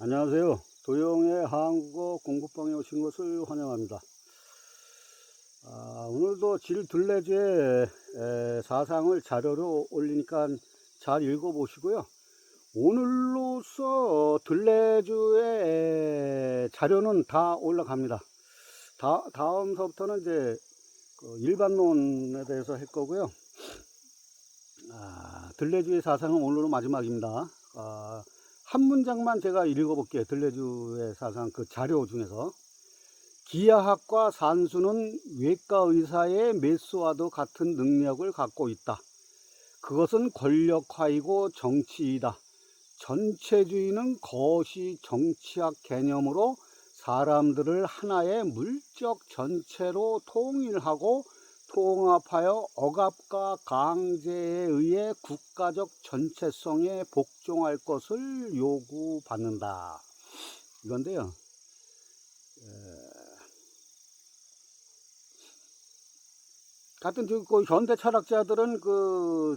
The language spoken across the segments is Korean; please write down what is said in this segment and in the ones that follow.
안녕하세요. 도영의 한국어 공부방에 오신 것을 환영합니다. 오늘도 질둘레주의 사상을 자료로 올리니까 잘 읽어보시고요. 오늘로써 둘레주의 자료는 다 올라갑니다. 다음서부터는 이제 일반론에 대해서 할 거고요. 둘레주의 사상은 오늘로 마지막입니다. 한 문장만 제가 읽어볼게요. 들레주의 사상 그 자료 중에서. 기하학과 산수는 외과 의사의 메스와도 같은 능력을 갖고 있다. 그것은 권력화이고 정치이다. 전체주의는 거시 정치학 개념으로 사람들을 하나의 물적 전체로 통일하고 통합하여 억압과 강제에 의해 국가적 전체성에 복종할 것을 요구받는다. 이건데요. 같은 그 현대 철학자들은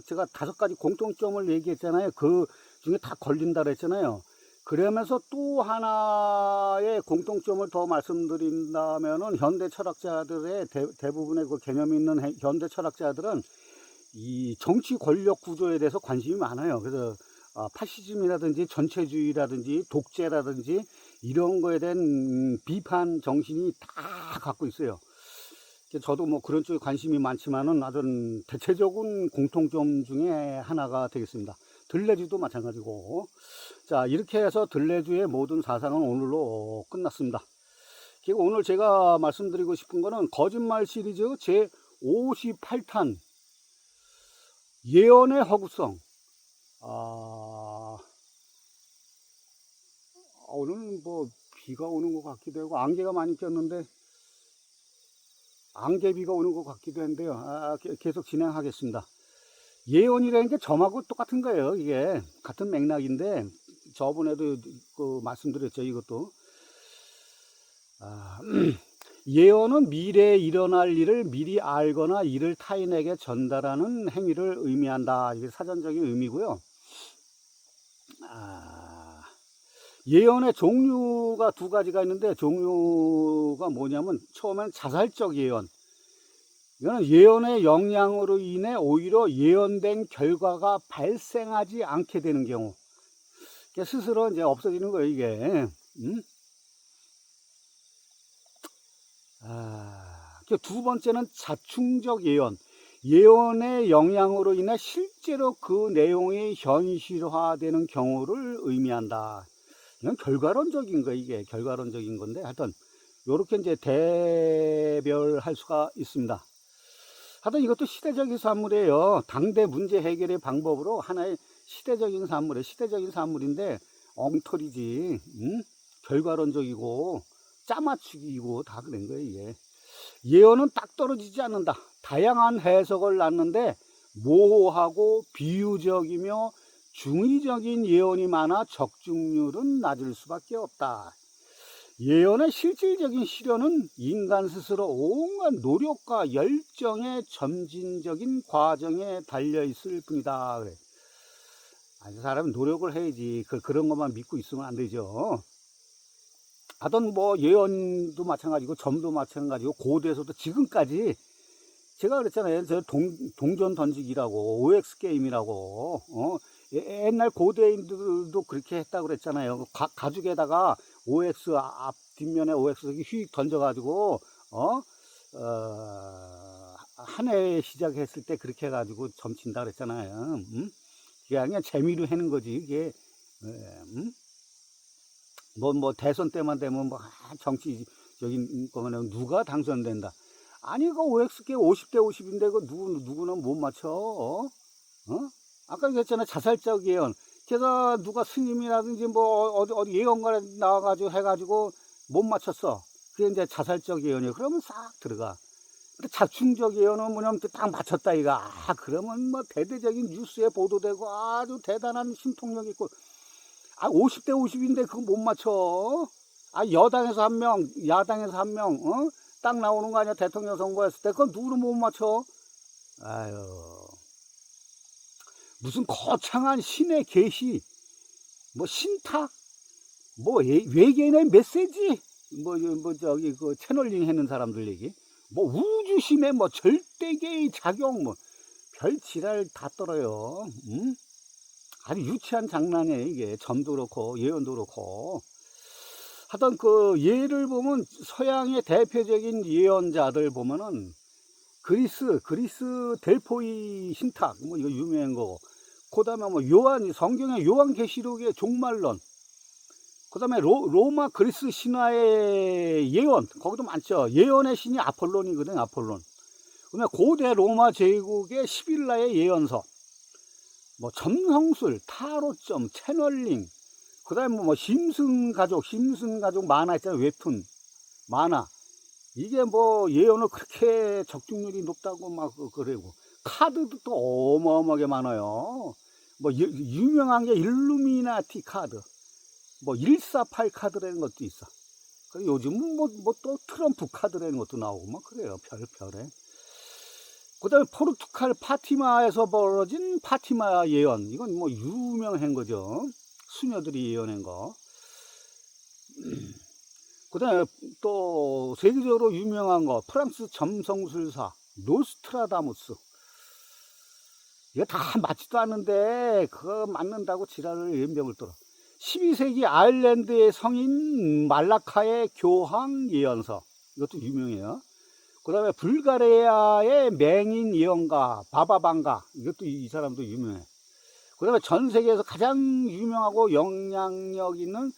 제가 5가지 공통점을 얘기했잖아요. 그 중에 다 걸린다 그랬잖아요. 그러면서 또 하나의 공통점을 더 말씀드린다면은 현대 철학자들의 대부분의 그 개념이 있는 현대 철학자들은 이 정치 권력 구조에 대해서 관심이 많아요. 그래서 파시즘이라든지 전체주의라든지 독재라든지 이런 거에 대한 비판 정신이 다 갖고 있어요. 저도 뭐 그런 쪽에 관심이 많지만은 아주 대체적인 공통점 중에 하나가 되겠습니다. 들레주도 마찬가지고. 자, 이렇게 해서 들레주의 모든 사상은 오늘로 끝났습니다. 그리고 오늘 제가 말씀드리고 싶은 거는 거짓말 시리즈 제 58탄 예언의 허구성. 오늘은 뭐 비가 오는 것 같기도 하고 안개가 많이 꼈는데 안개비가 오는 것 같기도 한데요. 계속 진행하겠습니다. 예언이라는 게 점하고 똑같은 거예요. 이게 같은 맥락인데 저번에도 말씀드렸죠. 이것도 예언은 미래에 일어날 일을 미리 알거나 이를 타인에게 전달하는 행위를 의미한다. 이게 사전적인 의미고요. 예언의 종류가 2가지가 있는데 종류가 뭐냐면 처음엔 자살적 예언. 이거는 예언의 영향으로 인해 오히려 예언된 결과가 발생하지 않게 되는 경우. 스스로 이제 없어지는 거예요, 이게. 두 번째는 자충적 예언. 예언의 영향으로 인해 실제로 그 내용이 현실화되는 경우를 의미한다. 이건 결과론적인 거, 이게 결과론적인 건데 하여튼 요렇게 이제 대별할 수가 있습니다. 하여튼 이것도 시대적인 산물이에요. 당대 문제 해결의 방법으로 하나의 시대적인 산물이에요. 시대적인 산물인데 엉터리지. 결과론적이고 짜맞추기고 다 그런 거예요. 이게 예언은 딱 떨어지지 않는다. 다양한 해석을 낳는데 모호하고 비유적이며 중의적인 예언이 많아 적중률은 낮을 수밖에 없다. 예언의 실질적인 실현은 인간 스스로 온갖 노력과 열정의 점진적인 과정에 달려 있을 뿐이다. 그래. 사람은 노력을 해야지. 그런 것만 믿고 있으면 안 되죠. 하던 뭐 예언도 마찬가지고 점도 마찬가지고 고대에서도 지금까지 제가 그랬잖아요. 저 동전 던지기라고 OX 게임이라고. 옛날 고대인들도 그렇게 했다고 그랬잖아요. 가죽에다가 OX 앞 뒷면에 OX 휙 던져가지고 한 해 시작했을 때 그렇게 해가지고 점친다 그랬잖아요. 그게 그냥 재미로 하는 거지. 이게 뭐 대선 때만 되면 뭐 정치적인 거면 누가 당선된다. 아니 그 OX게 50대 50인데 그 누구는 못 맞춰. 아까 얘기했잖아. 자살적 예언. 걔가 누가 스님이라든지 뭐 어디 예언가에 나와가지고 해가지고 못 맞췄어. 그게 이제 자살적 예언이에요. 그러면 싹 들어가. 근데 자충적 예언은 뭐냐면 딱 맞췄다 이거. 그러면 뭐 대대적인 뉴스에 보도되고 아주 대단한 신통력 있고. 50대 50인데 그거 못 맞춰. 여당에서 한 명, 야당에서 한 명, 딱 나오는 거 아니야? 대통령 선거했을 때. 그건 누구는 못 맞춰. 무슨 거창한 신의 계시, 뭐 신탁, 뭐 외계인의 메시지, 저기 그 채널링 하는 사람들 얘기, 뭐 우주심의 뭐 절대계의 작용, 뭐 별 지랄 다 떨어요. 아주 유치한 장난이에요 이게. 점도 그렇고 예언도 그렇고. 하여튼 그 예를 보면 서양의 대표적인 예언자들 보면은 그리스 델포이 신탁 뭐 이거 유명한 거고, 그다음에 뭐 성경의 요한계시록의 종말론, 그다음에 로마 그리스 신화의 예언, 거기도 많죠. 예언의 신이 아폴론이거든, 아폴론. 그다음에 고대 로마 제국의 10일라의 예언서, 뭐 점성술, 타로점, 채널링, 그다음에 뭐 심슨 가족 만화 있잖아요. 웹툰 만화. 이게 뭐 예언을 그렇게 적중률이 높다고 막 그러고, 카드도 또 어마어마하게 많아요. 뭐 유명한 게 일루미나티 카드, 뭐 148 카드라는 것도 있어. 그리고 요즘은 뭐 또 트럼프 카드라는 것도 나오고 막 그래요. 별에. 그다음에 포르투갈 파티마에서 벌어진 파티마 예언, 이건 뭐 유명한 거죠. 수녀들이 예언한 거. 그다음에 또 세계적으로 유명한 거, 프랑스 점성술사 노스트라다무스. 이거 다 맞지도 않는데 그거 맞는다고 지랄을 연병을 떨어. 12세기 아일랜드의 성인 말라카의 교황 예언서, 이것도 유명해요. 그 다음에 불가리아의 맹인 예언가 바바방가, 이것도 이 사람도 유명해. 그 다음에 전 세계에서 가장 유명하고 영향력 있는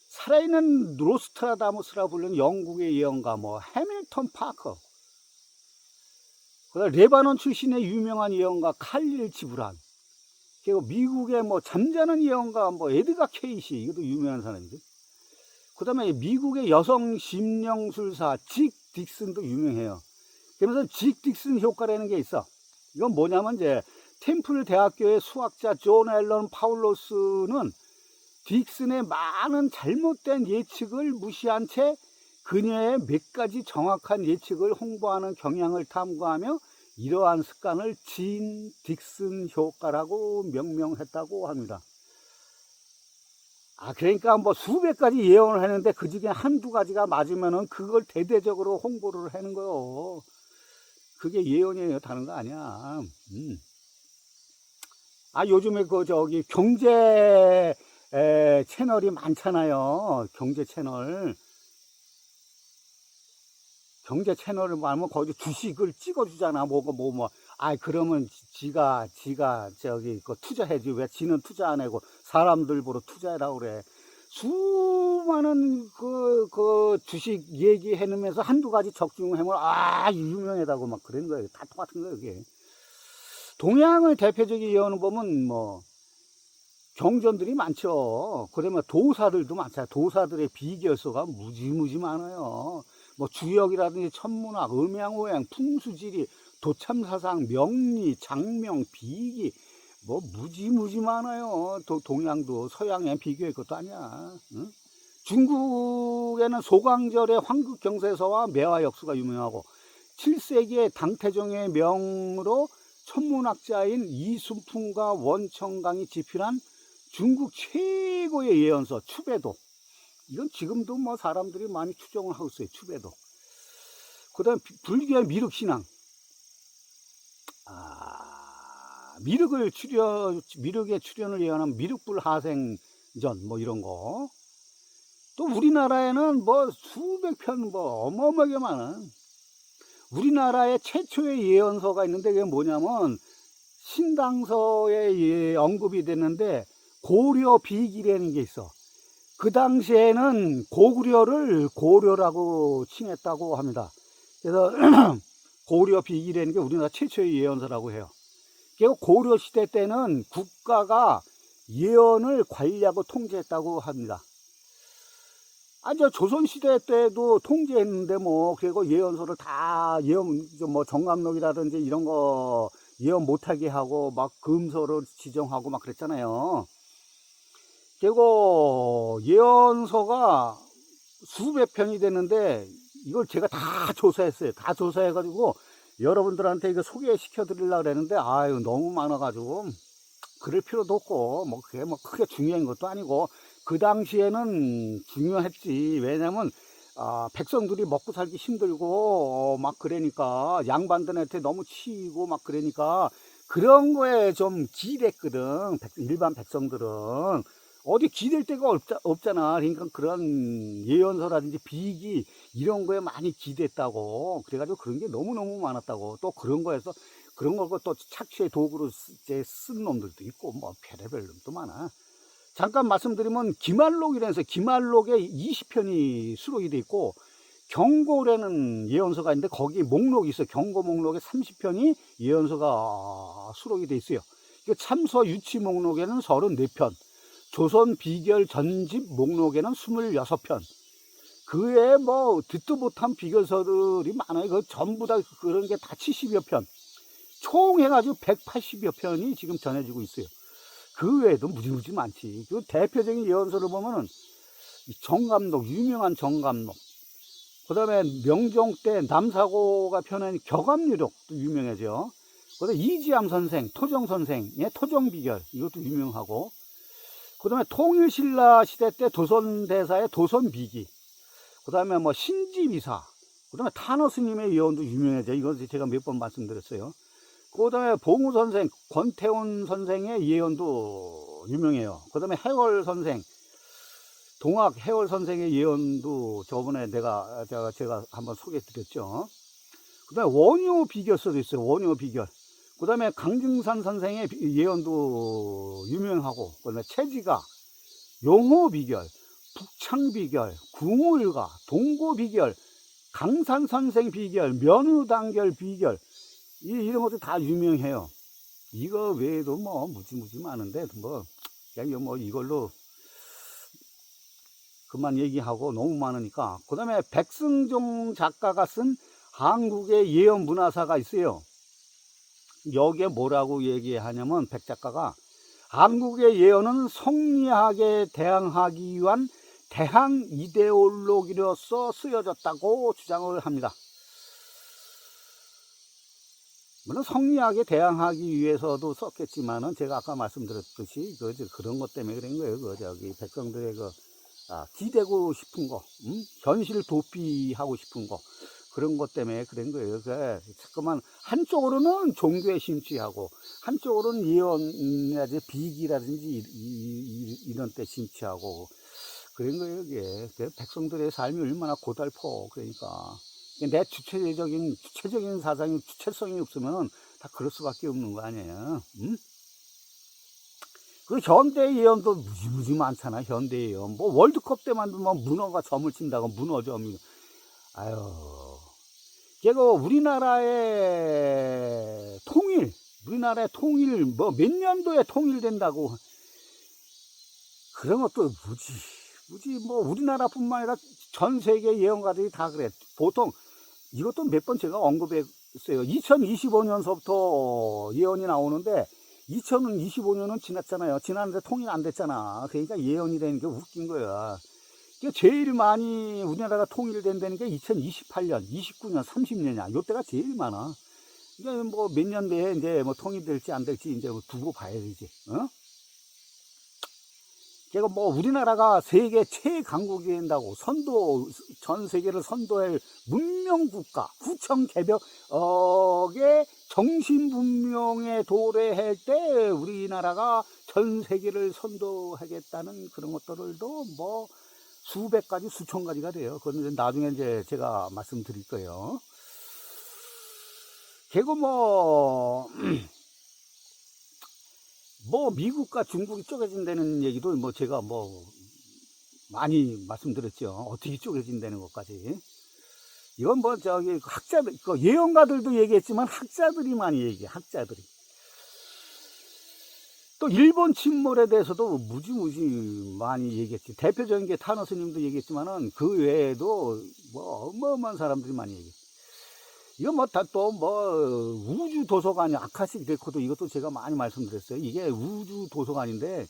살아있는 노스트라다무스라 불리는 영국의 예언가 뭐 해밀턴 파커, 그 다음에 레바논 출신의 유명한 예언가 칼릴 지브란, 그리고 미국의 뭐 잠자는 예언가 뭐 에드가 케이시, 이것도 유명한 사람이죠. 그 다음에 미국의 여성 심령술사 직 딕슨도 유명해요. 그러면서 직 딕슨 효과라는 게 있어. 이건 뭐냐면 이제 템플 대학교의 수학자 존 앨런 파울로스는 딕슨의 많은 잘못된 예측을 무시한 채 그녀의 몇 가지 정확한 예측을 홍보하는 경향을 탐구하며 이러한 습관을 진 딕슨 효과라고 명명했다고 합니다. 그러니까 뭐 수백 가지 예언을 했는데 그 중에 한두 가지가 맞으면은 그걸 대대적으로 홍보를 하는 거요. 그게 예언이에요. 다른 거 아니야. 요즘에 그 저기 경제 채널이 많잖아요. 경제 채널을 말하면 거기 주식을 찍어주잖아. 그러면 지가 저기 그 투자해지. 왜 지는 투자 안 하고 사람들 보러 투자해라고 그래. 수많은 그 주식 얘기해놓으면서 한두 가지 적중하면 유명하다고 막 그런 거예요. 다 똑같은 거예요, 이게. 동양의 대표적인 예언을 보면 뭐 경전들이 많죠. 그러면 도사들도 많잖아요. 도사들의 비결서가 무지무지 많아요. 뭐 주역이라든지 천문학, 음양오양, 풍수지리, 도참사상, 명리, 장명, 비기, 뭐 무지무지 많아요. 동양도 서양에 비교할 것도 아니야. 응? 중국에는 소강절의 황극경세서와 매화역수가 유명하고, 7세기에 당태종의 명으로 천문학자인 이순풍과 원청강이 집필한 중국 최고의 예언서 추배도, 이건 지금도 뭐 사람들이 많이 추정을 하고 있어요. 추배도. 그 다음 불교의 미륵신앙, 미륵의 출현을 예언한 미륵불 하생전 뭐 이런 거. 또 우리나라에는 뭐 수백 편 뭐 어마어마하게 많은 우리나라의 최초의 예언서가 있는데, 그게 뭐냐면 신당서에 언급이 됐는데 고려 비기라는 게 있어. 그 당시에는 고구려를 고려라고 칭했다고 합니다. 그래서 고려 비기라는 게 우리나라 최초의 예언서라고 해요. 그리고 고려 시대 때는 국가가 예언을 관리하고 통제했다고 합니다. 저 조선 시대 때도 통제했는데 그리고 예언서를 다 뭐 정감록이라든지 이런 거 예언 못하게 하고 막 금서를 지정하고 막 그랬잖아요. 그리고 예언서가 수백 편이 되는데 이걸 제가 다 조사했어요. 다 조사해가지고 여러분들한테 이거 소개시켜 드리려고 그랬는데 너무 많아가지고 그럴 필요도 없고 그게 크게 중요한 것도 아니고 그 당시에는 중요했지. 왜냐면 백성들이 먹고 살기 힘들고 막 그러니까 양반들한테 너무 치이고 막 그러니까 그런 거에 좀 기댔거든. 일반 백성들은 어디 기댈 데가 없잖아. 그러니까 그런 예언서라든지 비기 이런 거에 많이 기댔다고. 그래가지고 그런 게 너무너무 많았다고. 또 그런 거에서 그런 거 또 착취의 도구로 쓴 놈들도 있고 뭐 별의별 놈도 많아. 잠깐 말씀드리면 기말록이라서 기말록에 20편이 수록이 돼 있고 경고라는 예언서가 있는데 거기 목록이 있어요. 경고 목록에 30편이 예언서가 수록이 돼 있어요. 참서 유치 목록에는 34편, 조선 비결 전집 목록에는 26편. 그 외에 뭐 듣도 못한 비결서들이 많아요. 그 전부 다 그런 게 다 70여 편. 총 해가지고 180여 편이 지금 전해지고 있어요. 그 외에도 무지무지 많지. 그 대표적인 예언서를 보면은 정감록, 유명한 정감록. 그 다음에 명종 때 남사고가 펴낸 격암유력도 유명하죠. 그 다음에 이지암 선생, 토정 선생의 토정비결, 이것도 유명하고. 그 다음에 통일신라 시대 때 도선대사의 도선비기. 그 다음에 뭐 신지비사. 그 다음에 탄허스님의 예언도 유명하죠. 이건 제가 몇 번 말씀드렸어요. 그 다음에 봉우 선생, 권태훈 선생의 예언도 유명해요. 그 다음에 해월 선생, 동학 해월 선생의 예언도 저번에 제가 한번 소개해 드렸죠. 그 다음에 원효 비결서도 있어요. 원효 비결. 그 다음에 강증산 선생의 예언도 유명하고, 그 다음에 채지가, 용호 비결, 북창 비결, 궁호일가, 동고 비결, 강산 선생 비결, 면우단결 비결, 이런 것도 다 유명해요. 이거 외에도 뭐 무지무지 많은데 그냥 뭐 이걸로 그만 얘기하고 너무 많으니까. 그 다음에 백승종 작가가 쓴 한국의 예언 문화사가 있어요. 여기에 뭐라고 얘기하냐면 백 작가가 한국의 예언은 성리학에 대항하기 위한 대항 이데올로기로서 쓰여졌다고 주장을 합니다. 물론 성리학에 대항하기 위해서도 썼겠지만은 제가 아까 말씀드렸듯이 그런 것 때문에 그런 거예요. 백성들의 기대고 싶은 거, 현실 도피하고 싶은 거, 그런 것 때문에 그런 거예요. 자꾸만 한쪽으로는 종교에 심취하고 한쪽으로는 예언이라든지 비기라든지 이런 때 심취하고 그런 거예요. 이게 백성들의 삶이 얼마나 고달퍼. 그러니까 내 주체적인 사상이 주체성이 없으면 다 그럴 수밖에 없는 거 아니에요. 그 현대 예언도 무지 많잖아. 현대 예언 뭐 월드컵 때만 뭐 문어가 점을 친다고 문어점이. 아유, 걔가 우리나라의 통일 뭐 몇 년도에 통일된다고 그런 것도 무지 뭐 우리나라뿐만 아니라 전 세계 예언가들이 다 그래. 보통 이것도 몇 번 제가 언급했어요. 2025년서부터 예언이 나오는데 2025년은 지났잖아요. 지났는데 통일 안 됐잖아. 그러니까 예언이 되는 게 웃긴 거야. 제일 많이 우리나라가 통일된다는 게 2028년, 29년, 30년이야. 요때가 제일 많아. 그러니까 뭐 몇 년 내에 이제 뭐 통일될지 안 될지 이제 두고 봐야 되지. 어? 제가 뭐 우리나라가 세계 최강국이 된다고 전 세계를 선도할 문명국가, 구청 개벽의 정신분명에 도래할 때 우리나라가 전 세계를 선도하겠다는 그런 것들도 뭐 수백 가지, 수천 가지가 돼요. 그건 나중에 이제 제가 말씀드릴 거예요. 그리고 뭐 미국과 중국이 쪼개진다는 얘기도 뭐 제가 뭐 많이 말씀드렸죠. 어떻게 쪼개진다는 것까지. 이건 뭐 학자들, 예언가들도 얘기했지만 학자들이 많이 얘기해. 학자들이. 또 일본 침몰에 대해서도 무지 많이 얘기했지. 대표적인 게 타노스님도 얘기했지만은 그 외에도 뭐 어마어마한 사람들이 많이 얘기해. 이거 뭐 다 또 우주 도서관이 아카식 레코드 이것도 제가 많이 말씀드렸어요. 이게 우주 도서관인데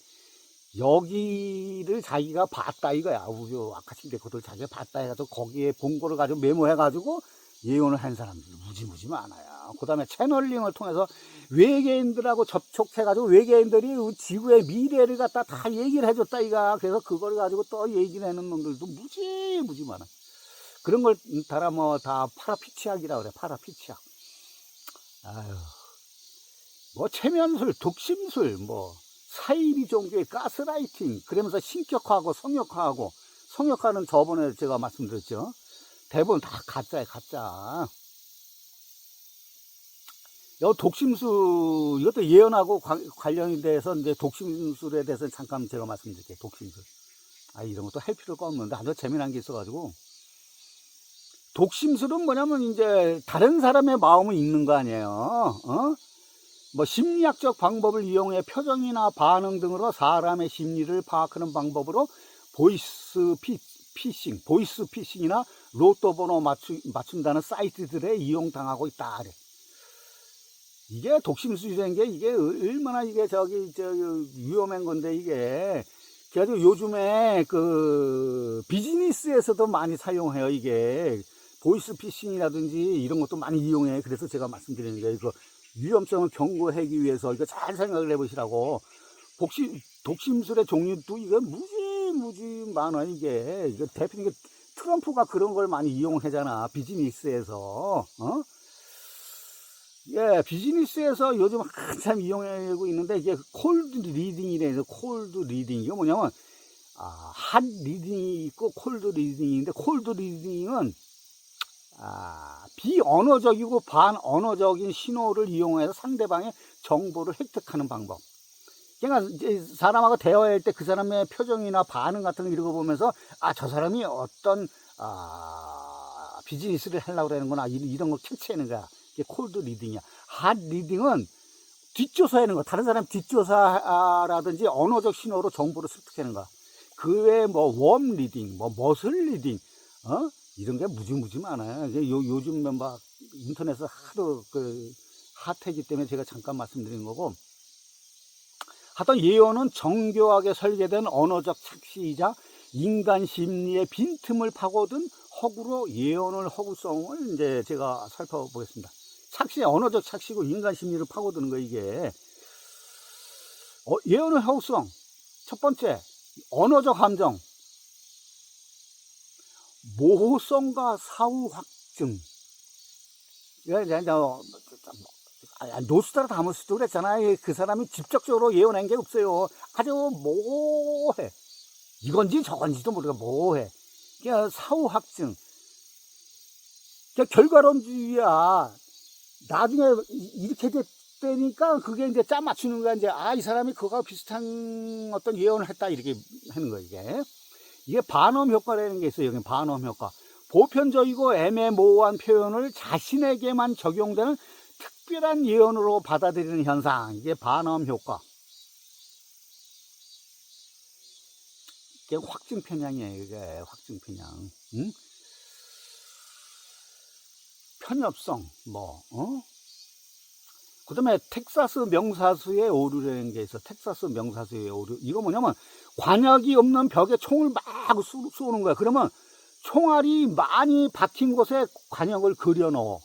여기를 자기가 봤다 이거야. 우주 아카식 레코드를 자기가 봤다 해가지고 거기에 본 거를 가지고 메모해가지고 예언을 한 사람들이 무지 많아요. 그 다음에 채널링을 통해서 외계인들하고 접촉해가지고 외계인들이 지구의 미래를 갖다 다 얘기를 해줬다 이가. 그래서 그걸 가지고 또 얘기를 하는 놈들도 무지 많아. 그런 걸 달아 다 파라피치학이라 그래. 파라피치학. 아유, 뭐 체면술, 독심술, 뭐 사이비 종교의 가스라이팅, 그러면서 신격화하고 성역화는 저번에 제가 말씀드렸죠. 대부분 다 가짜야, 가짜. 독심술, 이것도 예언하고 관련이 돼서 이제 독심술에 대해서 잠깐 제가 말씀드릴게요. 독심술. 이런 것도 할 필요가 없는데 아주 재미난 게 있어가지고. 독심술은 뭐냐면 이제 다른 사람의 마음을 읽는 거 아니에요. 뭐 심리학적 방법을 이용해 표정이나 반응 등으로 사람의 심리를 파악하는 방법으로 보이스 피싱이나 로또 번호 맞춘다는 사이트들에 이용당하고 있다. 그래. 이게 독심술이라는 게 이게 얼마나 이게 위험한 건데 이게. 그래가지고 요즘에 그 비즈니스에서도 많이 사용해요. 이게 보이스 피싱이라든지 이런 것도 많이 이용해. 그래서 제가 말씀드리는 게 이거 위험성을 경고하기 위해서 이거 잘 생각을 해보시라고. 독심술의 종류도 이거 무지 많아. 이게 대표님 트럼프가 그런 걸 많이 이용하잖아. 비즈니스에서. 예, 비즈니스에서 요즘 한참 이용하고 있는데 이게 콜드 리딩이래요. 콜드 리딩. 이거 뭐냐면 핫 리딩이 있고 콜드 리딩인데, 콜드 리딩은 비언어적이고 반언어적인 신호를 이용해서 상대방의 정보를 획득하는 방법. 그러니까 사람하고 대화할 때 그 사람의 표정이나 반응 같은 거 이런 거 보면서 저 사람이 어떤 비즈니스를 하려고 그러는구나, 이런 걸 캐치하는 거야. 이게 콜드 리딩이야. 핫 리딩은 뒷조사하는 거, 다른 사람 뒷조사라든지 언어적 신호로 정보를 습득하는 거야. 그 외에 뭐 웜 리딩, 뭐 머슬 리딩, 이런 게 무지 많아요. 요즘 막 인터넷에서 하도 핫하기 때문에 제가 잠깐 말씀드린 거고. 하여튼 예언은 정교하게 설계된 언어적 착시이자 인간 심리의 빈틈을 파고든 허구로 예언을 허구성을 이제 제가 살펴보겠습니다. 언어적 착시고 인간 심리를 파고드는 거, 이게. 예언의 허구성. 첫 번째, 언어적 함정. 모호성과 사후 확증. 노스트라다무스도 그랬잖아요. 그 사람이 직접적으로 예언한 게 없어요. 아주 모호해. 이건지 저건지도 모르고 모호해. 그러니까 사후 확증. 그러니까 결과론주의야. 나중에 이렇게 됐다니까 그게 이제 짜 맞추는 거야. 이제 이 사람이 그거와 비슷한 어떤 예언을 했다, 이렇게 하는 거야. 이게 반음 효과라는 게 있어요. 여기 반음 효과. 보편적이고 애매모호한 표현을 자신에게만 적용되는 특별한 예언으로 받아들이는 현상. 이게 반음 효과. 이게 확증 편향이에요. 이게 확증 편향. 편협성, 그 다음에 텍사스 명사수의 오류라는 게 있어. 텍사스 명사수의 오류. 이거 뭐냐면, 관역이 없는 벽에 총을 막 쏘는 거야. 그러면 총알이 많이 박힌 곳에 관역을 그려 넣어.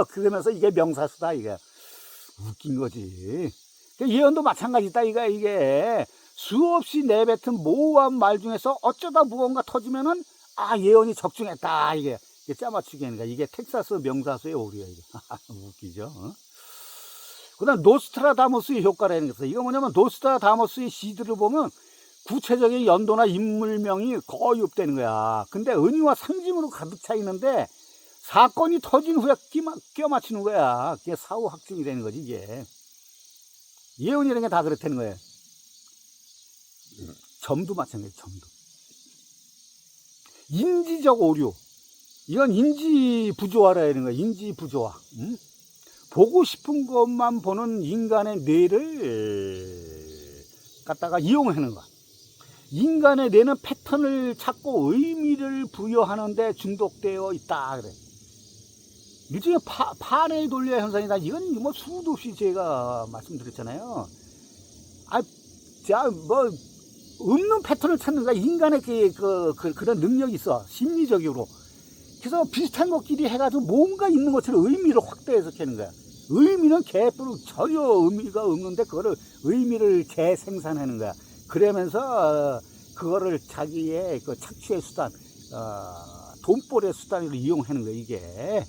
그러면서 이게 명사수다, 이게. 웃긴 거지. 예언도 마찬가지다, 이게. 수없이 내뱉은 모호한 말 중에서 어쩌다 무언가 터지면은, 예언이 적중했다, 이게 짜맞추기 하는 거야. 이게 텍사스 명사수의 오류야, 이게. 웃기죠? 그 다음 노스트라다무스의 효과라는 게 있어. 이거 뭐냐면, 노스트라다무스의 시들을 보면 구체적인 연도나 인물명이 거의 없다는 거야. 근데 은유와 상징으로 가득 차 있는데 사건이 터진 후에 끼워 맞추는 거야. 그게 사후 확증이 되는 거지, 이게. 예언이라는 게 다 그렇다는 거예요. 점도 마찬가지, 점도. 인지적 오류. 이건 인지 부조화라는 거야. 인지 부조화. 보고 싶은 것만 보는 인간의 뇌를 갖다가 이용하는 거야. 인간의 뇌는 패턴을 찾고 의미를 부여하는데 중독되어 있다, 그래. 일종의 파레이 돌려 현상이다. 이건 뭐 수도 없이 제가 말씀드렸잖아요. 없는 패턴을 찾는 거야. 인간의 그런 능력이 있어. 심리적으로. 그래서 비슷한 것끼리 해가지고 뭔가 있는 것처럼 의미를 확대 해석하는 거야. 의미는 개뿔 전혀 의미가 없는데 그거를 의미를 재생산하는 거야. 그러면서 그거를 자기의 그 착취의 수단, 돈벌이의 수단으로 이용하는 거야, 이게.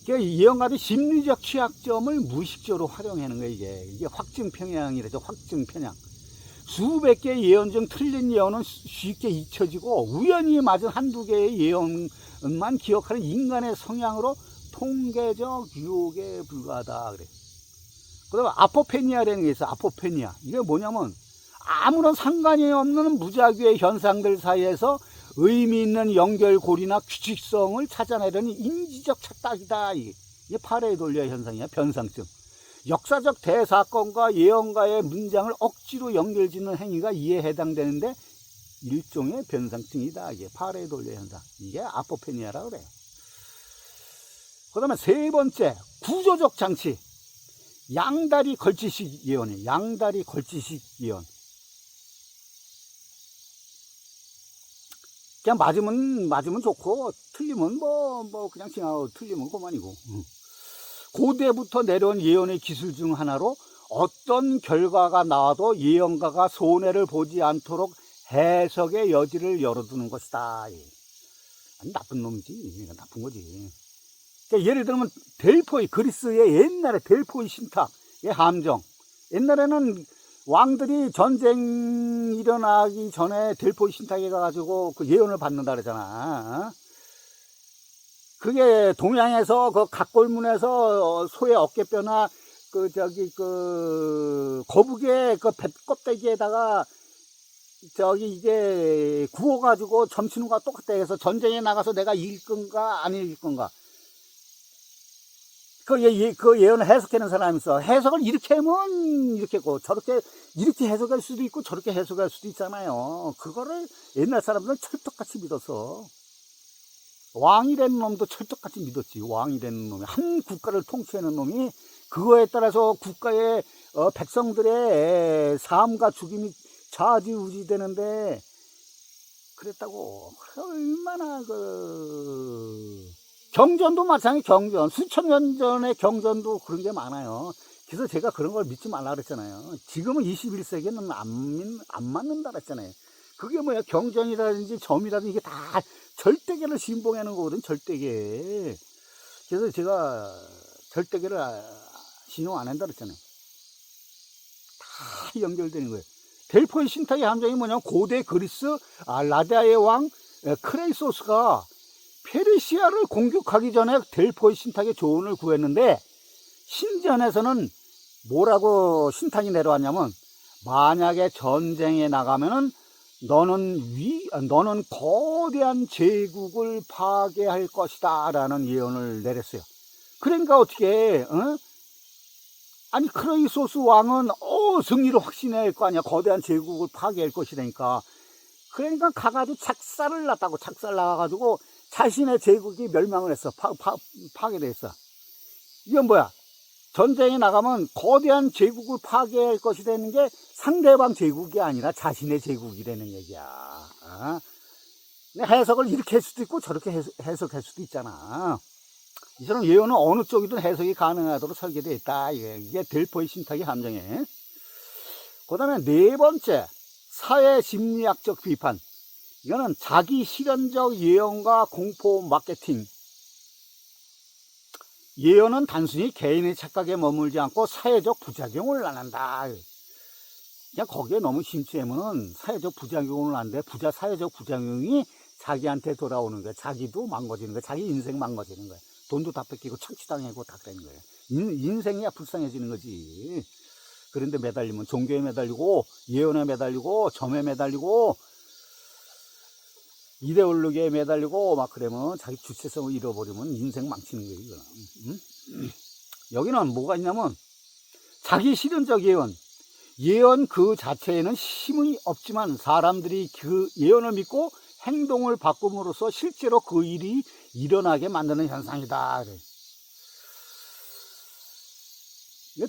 예언가도 심리적 취약점을 무의식적으로 활용하는 거야, 이게 확증편향이라죠, 확증편향. 수백 개의 예언 중 틀린 예언은 쉽게 잊혀지고 우연히 맞은 한두 개의 예언만 기억하는 인간의 성향으로 통계적 유혹에 불과하다 그래. 그다음에 아포페니아라는 게 있어. 아포페니아. 이게 뭐냐면 아무런 상관이 없는 무작위의 현상들 사이에서 의미 있는 연결고리나 규칙성을 찾아내려는 인지적 착각이다. 이게 파레이돌리아 현상이야. 변상증. 역사적 대사건과 예언가의 문장을 억지로 연결짓는 행위가 이에 해당되는데 일종의 변상증이다. 이게 파레이돌리아 현상. 이게 아포페니아라고 그래요. 그 다음에 세 번째, 구조적 장치. 양다리 걸치식 예언이에요. 양다리 걸치식 예언. 그냥 맞으면 좋고, 틀리면 그냥 지나가고, 틀리면 그만이고. 고대부터 내려온 예언의 기술 중 하나로 어떤 결과가 나와도 예언가가 손해를 보지 않도록 해석의 여지를 열어두는 것이다. 아니, 나쁜 놈이지. 나쁜 거지. 그러니까 예를 들면 델포이, 그리스의 옛날에 델포이 신탁의 함정. 옛날에는 왕들이 전쟁 일어나기 전에 델포이 신탁에 가가지고 그 예언을 받는다 그러잖아. 그게 동양에서 그 각골문에서 소의 어깨뼈나 거북의 그 뱃껍데기에다가 이게 구워가지고 점치는 거와 똑같다 해서 전쟁에 나가서 내가 이길 건가 안 이길 건가. 그 예언을 해석하는 사람이 있어. 해석을 이렇게 하면 이렇게 했고, 저렇게, 이렇게 해석할 수도 있고, 저렇게 해석할 수도 있잖아요. 그거를 옛날 사람들은 철떡같이 믿었어. 왕이라는 놈도 철떡같이 믿었지. 왕이라는 놈이. 한 국가를 통치하는 놈이 그거에 따라서 국가의, 백성들의 삶과 죽임이 좌지우지 되는데, 그랬다고. 얼마나 경전도 마찬가지. 경전 수천 년 전의 경전도 그런 게 많아요. 그래서 제가 그런 걸 믿지 말라 그랬잖아요. 지금은 21세기는 안 맞는다 그랬잖아요. 그게 뭐야, 경전이라든지 점이라든지 이게 다 절대계를 신봉하는 거거든. 절대계. 그래서 제가 절대계를 신용 안 한다 그랬잖아요. 다 연결되는 거예요. 델포이 신탁의 함정이 뭐냐면 고대 그리스 라디아의 왕 크레이소스가 페르시아를 공격하기 전에 델포이 신탁의 조언을 구했는데, 신전에서는 뭐라고 신탁이 내려왔냐면, 만약에 전쟁에 나가면은 너는 거대한 제국을 파괴할 것이다 라는 예언을 내렸어요. 그러니까 어떻게 아니, 크레이소스 왕은 승리를 확신해야 할 거 아니야. 거대한 제국을 파괴할 것이라니까. 그러니까 가가지고 작살을 났다고. 작살 나가가지고 자신의 제국이 멸망을 했어. 파괴됐어. 이건 뭐야? 전쟁에 나가면 거대한 제국을 파괴할 것이라는 게 상대방 제국이 아니라 자신의 제국이라는 얘기야. 해석을 이렇게 할 수도 있고 저렇게 해석할 수도 있잖아. 이처럼 예언은 어느 쪽이든 해석이 가능하도록 설계되어 있다. 이게 델포이 신탁의 함정이에요. 그 다음에 네 번째, 사회 심리학적 비판. 이거는 자기 실현적 예언과 공포 마케팅. 예언은 단순히 개인의 착각에 머물지 않고 사회적 부작용을 낳는다. 그냥 거기에 너무 심취하면 사회적 부작용을 낳는데, 사회적 부작용이 자기한테 돌아오는 거야. 자기도 망가지는 거야. 자기 인생 망가지는 거야. 돈도 다 뺏기고 착취당하고 다 그러는 거야. 인생이야 불쌍해지는 거지. 그런데 매달리면 종교에 매달리고 예언에 매달리고 점에 매달리고 이데올로기에 매달리고 막 그러면 자기 주체성을 잃어버리면 인생 망치는 거예요, 이거는. 여기는 뭐가 있냐면 자기 실현적 예언 그 자체에는 힘이 없지만 사람들이 그 예언을 믿고 행동을 바꿈으로써 실제로 그 일이 일어나게 만드는 현상이다.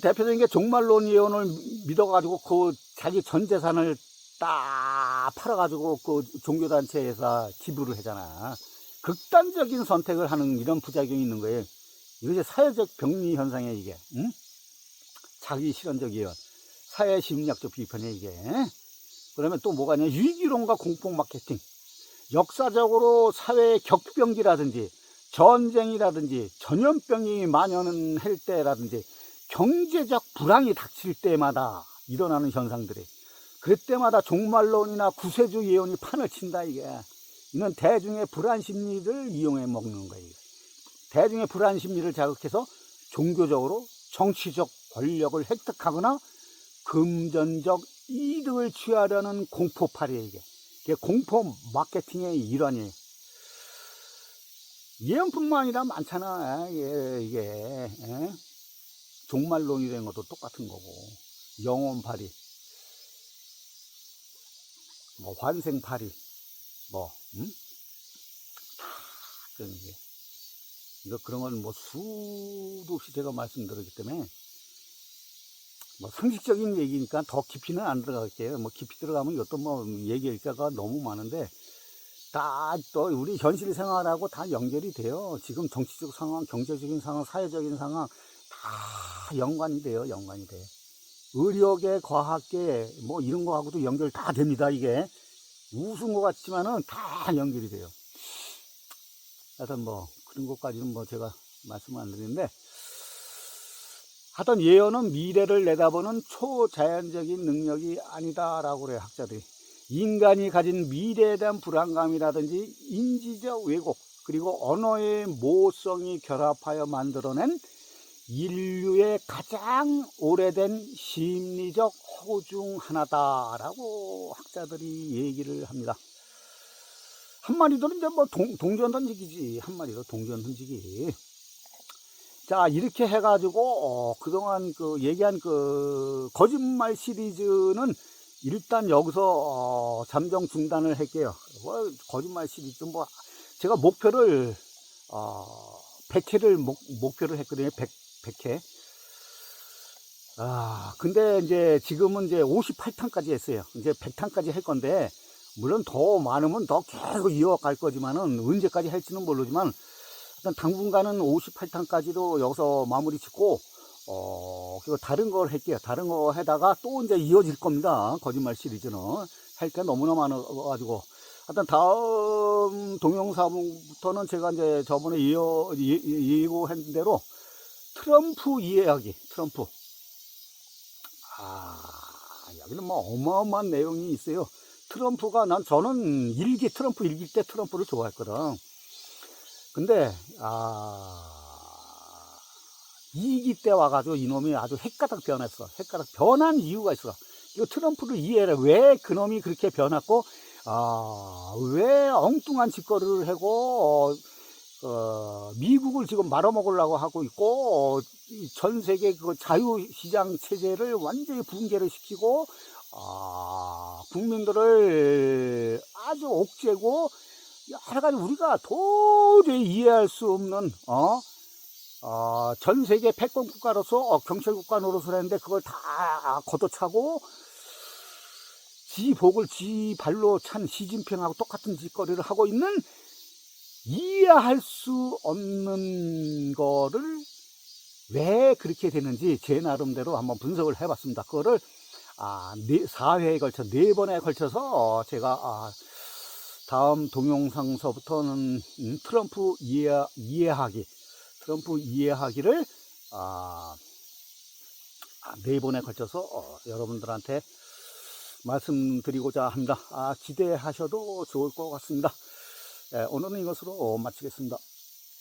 대표적인 게 종말론 예언을 믿어가지고 그 자기 전 재산을 딱 팔아가지고 그 종교단체에서 기부를 하잖아. 극단적인 선택을 하는 이런 부작용이 있는 거예요. 이것이 사회적 병리 현상이에요, 이게. 응? 자기 실현적이에요. 사회심리학적 비판이에요, 이게. 그러면 또 뭐가 있냐? 위기론과 공포 마케팅. 역사적으로 사회의 격병기라든지 전쟁이라든지 전염병이 만연할 때라든지 경제적 불황이 닥칠 때마다 일어나는 현상들이, 그때마다 종말론이나 구세주 예언이 판을 친다. 이게 이는 대중의 불안 심리를 이용해 먹는 거예요. 대중의 불안 심리를 자극해서 종교적으로 정치적 권력을 획득하거나 금전적 이득을 취하려는 공포팔이에요. 이게 공포 마케팅의 일환이에요. 예언뿐만 아니라 많잖아. 이게 종말론이 된 것도 똑같은 거고, 영혼팔이, 뭐 환생팔이, 뭐 다 그런 게, 이거 그런 건 뭐 수도 없이 제가 말씀드렸기 때문에 뭐 상식적인 얘기니까 더 깊이는 안 들어갈게요. 뭐 깊이 들어가면 이것도 뭐 얘기할 자가 너무 많은데, 다 또 우리 현실 생활하고 다 연결이 돼요. 지금 정치적 상황, 경제적인 상황, 사회적인 상황 다 연관이 돼요. 연관이 돼. 의료계, 과학계 뭐 이런 거하고도 연결 다 됩니다. 이게 우스운 것 같지만은 다 연결이 돼요. 하여튼 뭐 그런 것까지는 뭐 제가 말씀을 안 드리는데, 하여튼 예언은 미래를 내다보는 초자연적인 능력이 아니다라고 그래요, 학자들이. 인간이 가진 미래에 대한 불안감이라든지 인지적 왜곡, 그리고 언어의 모성이 결합하여 만들어낸 인류의 가장 오래된 심리적 허구 중 하나다라고 학자들이 얘기를 합니다. 한마디로 이제 뭐 동전 던지기지. 한마디로 동전 던지기. 자, 이렇게 해가지고 그동안 그 얘기한 그 거짓말 시리즈는 일단 여기서 잠정 중단을 할게요. 뭐 거짓말 시리즈 뭐 제가 목표를 100회를 목표를 했거든요. 100회. 근데 이제 지금은 이제 58탄까지 했어요. 이제 100탄까지 할 건데, 물론 더 많으면 더 계속 이어갈 거지만은 언제까지 할지는 모르지만 일단 당분간은 58탄까지도 여기서 마무리 짓고 그리고 다른 걸 할게요. 다른 거 하다가 또 이제 이어질 겁니다. 거짓말 시리즈는 할 게 너무나 많아가지고, 일단 다음 동영상부터는 제가 이제 저번에 예고한 대로 트럼프 이해하기. 트럼프. 여기는 뭐 어마어마한 내용이 있어요. 트럼프가 저는 트럼프 일기 때 트럼프를 좋아했거든. 근데 2기 때 와가지고 이놈이 아주 헷가닥 변했어. 헷가닥 변한 이유가 있어. 이거 트럼프를 이해해라. 왜 그놈이 그렇게 변했고, 왜 엉뚱한 짓거리를 하고 미국을 지금 말아먹으려고 하고 있고, 전 세계 그 자유시장 체제를 완전히 붕괴를 시키고, 국민들을 아주 옥죄고, 여러 가지 우리가 도저히 이해할 수 없는, 전 세계 패권 국가로서 경찰 국가 노릇을 했는데 그걸 다 걷어차고, 지 복을 지 발로 찬 시진핑하고 똑같은 짓거리를 하고 있는, 이해할 수 없는 거를 왜 그렇게 되는지 제 나름대로 한번 분석을 해봤습니다. 그거를 4회에 걸쳐 4번에 걸쳐서 제가 다음 동영상서부터는 트럼프 이해하기, 트럼프 이해하기를 4번에 걸쳐서 여러분들한테 말씀드리고자 합니다. 기대하셔도 좋을 것 같습니다. 오늘은 이것으로 마치겠습니다.